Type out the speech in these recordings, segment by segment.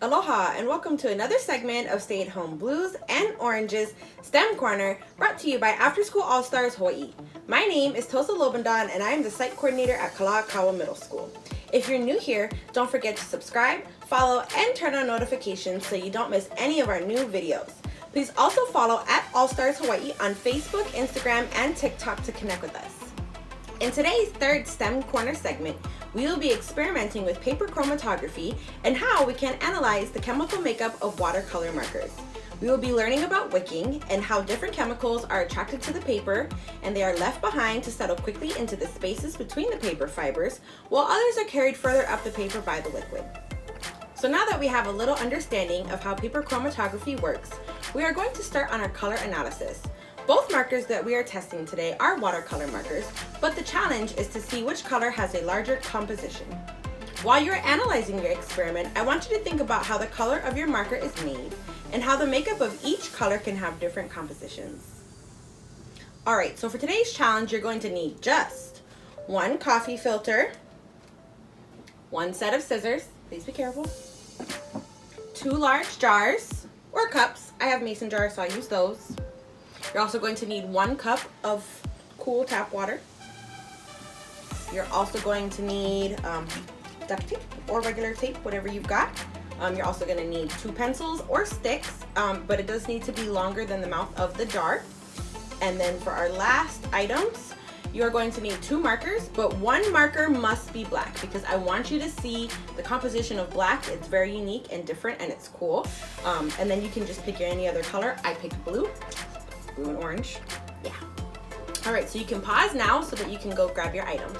Aloha and welcome to another segment of Stay at Home Blues and Oranges STEM Corner, brought to you by After School All Stars Hawaii. My name is Tosa Lobandan and I am the site coordinator at Kalakaua Middle School. If you're new here, don't forget to subscribe, follow, and turn on notifications so you don't miss any of our new videos. Please also follow at All Stars Hawaii on Facebook, Instagram, and TikTok to connect with us. In today's third STEM Corner segment, we will be experimenting with paper chromatography and how we can analyze the chemical makeup of watercolor markers. We will be learning about wicking and how different chemicals are attracted to the paper and they are left behind to settle quickly into the spaces between the paper fibers, while others are carried further up the paper by the liquid. So now that we have a little understanding of how paper chromatography works, we are going to start on our color analysis. Both markers that we are testing today are watercolor markers, but the challenge is to see which color has a larger composition. While you're analyzing your experiment, I want you to think about how the color of your marker is made and how the makeup of each color can have different compositions. Alright, so for today's challenge, you're going to need just one coffee filter, one set of scissors, please be careful, 2 large jars or cups. I have mason jars, so I use those. You're also going to need 1 cup of cool tap water. You're also going to need duct tape or regular tape, whatever you've got. You're also going to need 2 pencils or sticks, but it does need to be longer than the mouth of the jar. And then for our last items, you're going to need 2 markers, but 1 marker must be black because I want you to see the composition of black. It's very unique and different and it's cool. And then you can just pick any other color. I picked blue and orange. Yeah. All right, so you can pause now so that you can go grab your items.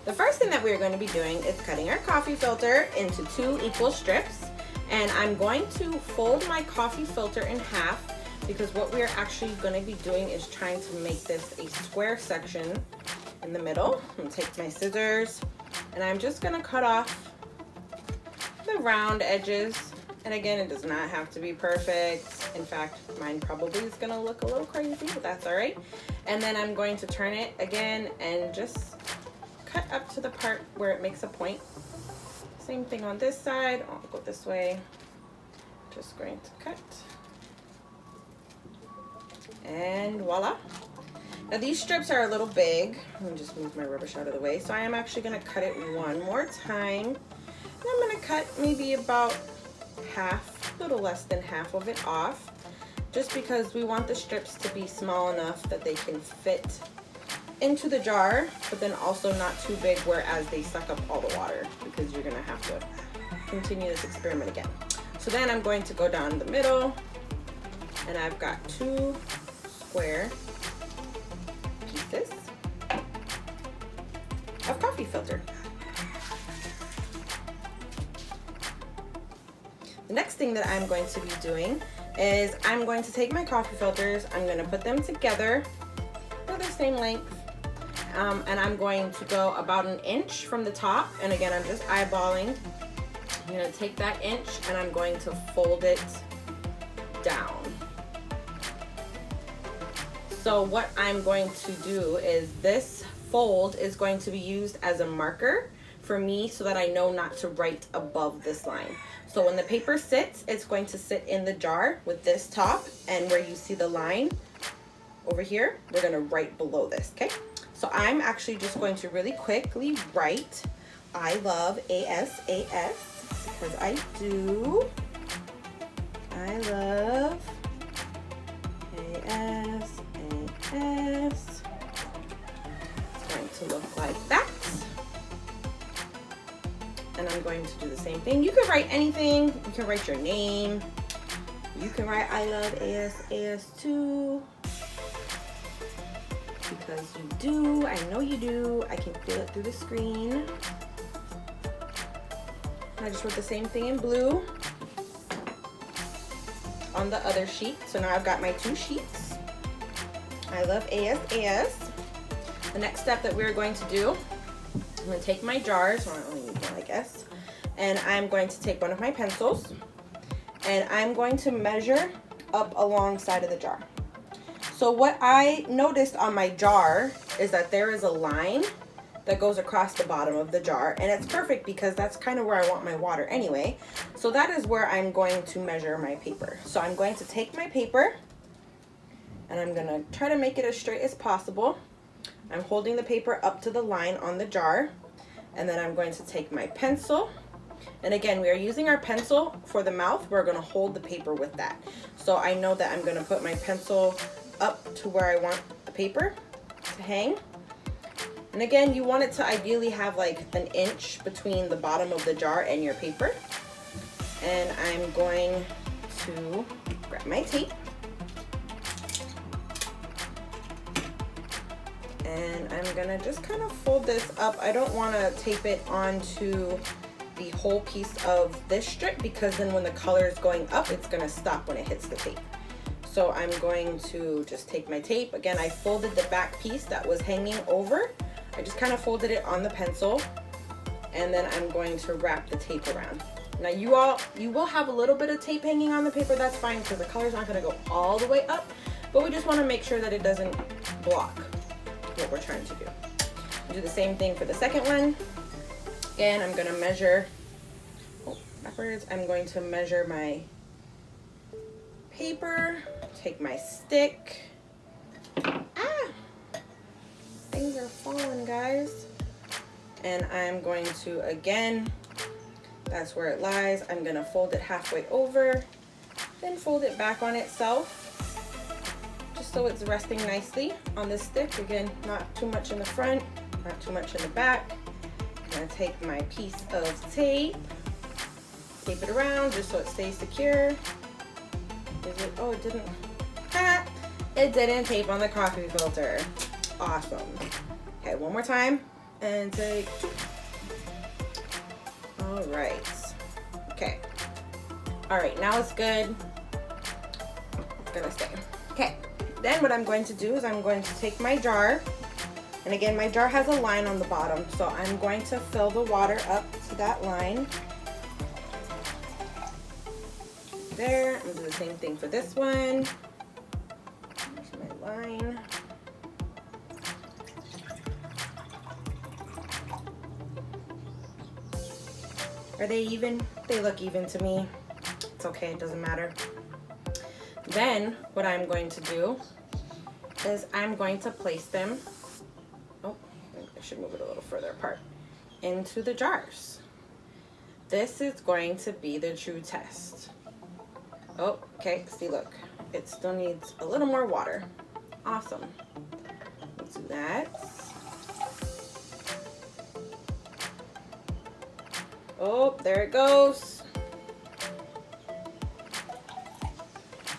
The first thing that we're going to be doing is cutting our coffee filter into 2 equal strips. And I'm going to fold my coffee filter in half because what we're actually going to be doing is trying to make this a square section in the middle. I'm going to take my scissors and I'm just going to cut off the round edges. And again, it does not have to be perfect. In fact, mine probably is gonna look a little crazy, but that's all right. And then I'm going to turn it again and just cut up to the part where it makes a point. Same thing on this side. I'll go this way. Just going to cut. And voila. Now these strips are a little big. Let me just move my rubbish out of the way. So I am actually gonna cut it one more time. And I'm gonna cut maybe about half, a little less than half of it off, just because we want the strips to be small enough that they can fit into the jar, but then also not too big whereas they suck up all the water, because you're gonna have to continue this experiment again. So then I'm going to go down the middle and I've got 2 square pieces of coffee filter. The next thing that I'm going to be doing is I'm going to take my coffee filters, I'm going to put them together, they're the same length, and I'm going to go about 1 inch from the top, and again I'm just eyeballing. I'm going to take that inch and I'm going to fold it down. So what I'm going to do is this fold is going to be used as a marker for me so that I know not to write above this line. So when the paper sits, it's going to sit in the jar with this top, and where you see the line over here, we're gonna write below this, okay? So I'm actually just going to really quickly write, I love ASAS, because I do. I love ASAS. It's going to look like that. And I'm going to do the same thing. You can write anything. You can write your name. You can write I love ASAS too. Because you do. I know you do. I can feel it through the screen. And I just wrote the same thing in blue on the other sheet. So now I've got my 2 sheets. I love ASAS. The next step that we're going to do, I'm going to take my jars, or I only need one, I guess, and I'm going to take one of my pencils, and I'm going to measure up alongside of the jar. So what I noticed on my jar is that there is a line that goes across the bottom of the jar, and it's perfect because that's kind of where I want my water anyway. So that is where I'm going to measure my paper. So I'm going to take my paper and I'm gonna try to make it as straight as possible. I'm holding the paper up to the line on the jar, and then I'm going to take my pencil. And again, we are using our pencil for the mouth. We're gonna hold the paper with that. So I know that I'm gonna put my pencil up to where I want the paper to hang. And again, you want it to ideally have like an inch between the bottom of the jar and your paper. And I'm going to grab my tape. And I'm gonna just kind of fold this up. I don't wanna tape it onto the whole piece of this strip, because then when the color is going up, it's gonna stop when it hits the tape. So I'm going to just take my tape. Again, I folded the back piece that was hanging over. I just kind of folded it on the pencil, and then I'm going to wrap the tape around. Now you will have a little bit of tape hanging on the paper. That's fine because the color's not gonna go all the way up, but we just wanna make sure that it doesn't block what we're trying to do. I'll do the same thing for the second one. Again, I'm gonna measure, backwards, I'm going to measure my paper, take my stick. Things are falling, guys. And I'm going to, again, that's where it lies. I'm gonna fold it halfway over, then fold it back on itself, just so it's resting nicely on this stick. Again, not too much in the front, not too much in the back. I'm gonna take my piece of tape, tape it around just so it stays secure. Is it? Oh, it didn't. It didn't tape on the coffee filter. Awesome. Okay, one more time and take two. All right. Okay. All right, now it's good. It's gonna stay. Okay. Then what I'm going to do is I'm going to take my jar, and again, my jar has a line on the bottom, so I'm going to fill the water up to that line. There. I'm gonna do the same thing for this one. There's my line. Are they even? They look even to me. It's okay, it doesn't matter. Then what I'm going to do is I'm going to place them, oh, I should move it a little further apart, into the jars. This is going to be the true test. Oh, okay, see, look, it still needs a little more water. Awesome. Let's do that. Oh, there it goes.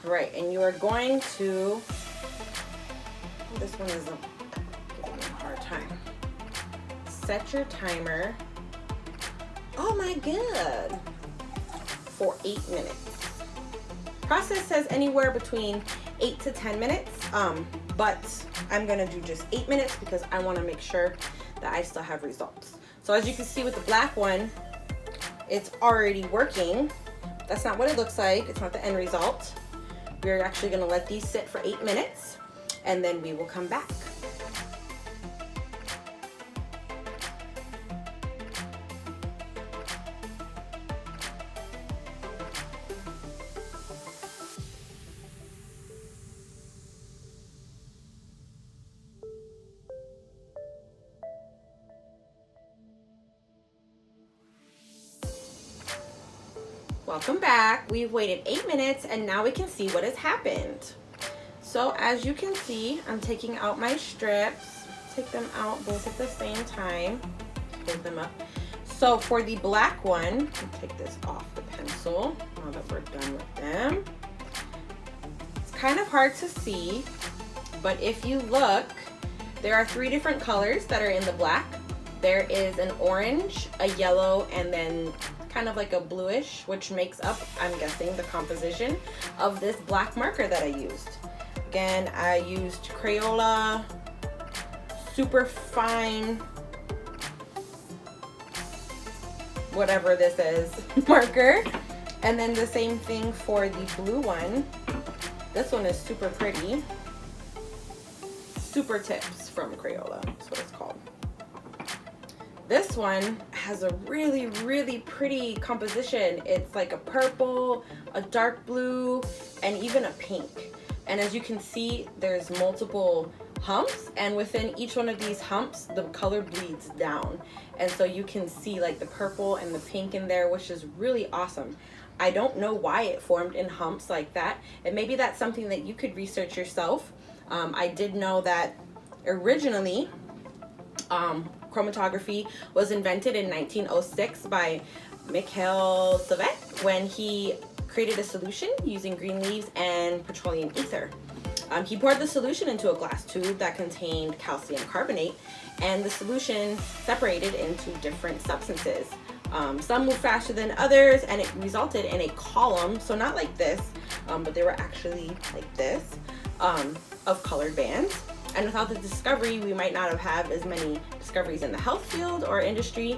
Right, and you are going to, oh, this one is giving me a hard time. Set your timer, oh my god, for 8 minutes. Process says anywhere between 8 to 10 minutes, but I'm gonna do just 8 minutes because I wanna make sure that I still have results. So as you can see with the black one, it's already working. That's not what it looks like. It's not the end result. We're actually gonna let these sit for 8 minutes, and then we will come back. Welcome back. We've waited 8 minutes and now we can see what has happened. So as you can see, I'm taking out my strips. Take them out both at the same time. Hold them up. So for the black one, I'll take this off the pencil now that we're done with them. It's kind of hard to see, but if you look, there are 3 different colors that are in the black. There is an orange, a yellow, and then kind of like a bluish, which makes up, I'm guessing, the composition of this black marker that I used. Again, I used Crayola super fine, whatever this is, marker. And then the same thing for the blue one. This one is super pretty. Super Tips from Crayola, that's what it's called. This one has a really, really pretty composition. It's like a purple, a dark blue, and even a pink. And as you can see, there's multiple humps, and within each one of these humps, the color bleeds down. And so you can see like the purple and the pink in there, which is really awesome. I don't know why it formed in humps like that, and maybe that's something that you could research yourself. I did know that originally, chromatography was invented in 1906 by Mikhail Savek when he created a solution using green leaves and petroleum ether. He poured the solution into a glass tube that contained calcium carbonate, and the solution separated into different substances. Some moved faster than others, and it resulted in a column, so not like this, but they were actually like this, of colored bands. And without the discovery, we might not have had as many discoveries in the health field or industry,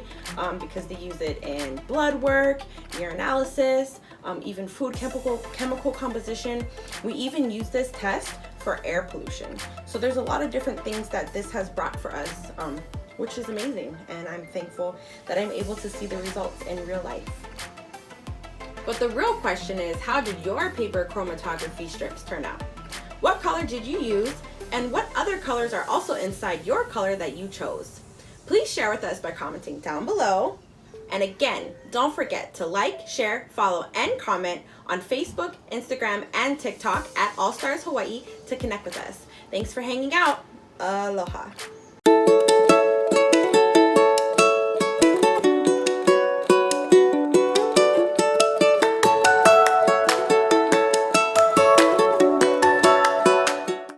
because they use it in blood work, urinalysis, even food chemical composition. We even use this test for air pollution. So there's a lot of different things that this has brought for us, which is amazing. And I'm thankful that I'm able to see the results in real life. But the real question is, how did your paper chromatography strips turn out? What color did you use? And what other colors are also inside your color that you chose? Please share with us by commenting down below. And again, don't forget to like, share, follow, and comment on Facebook, Instagram, and TikTok at All Stars Hawaii to connect with us. Thanks for hanging out. Aloha.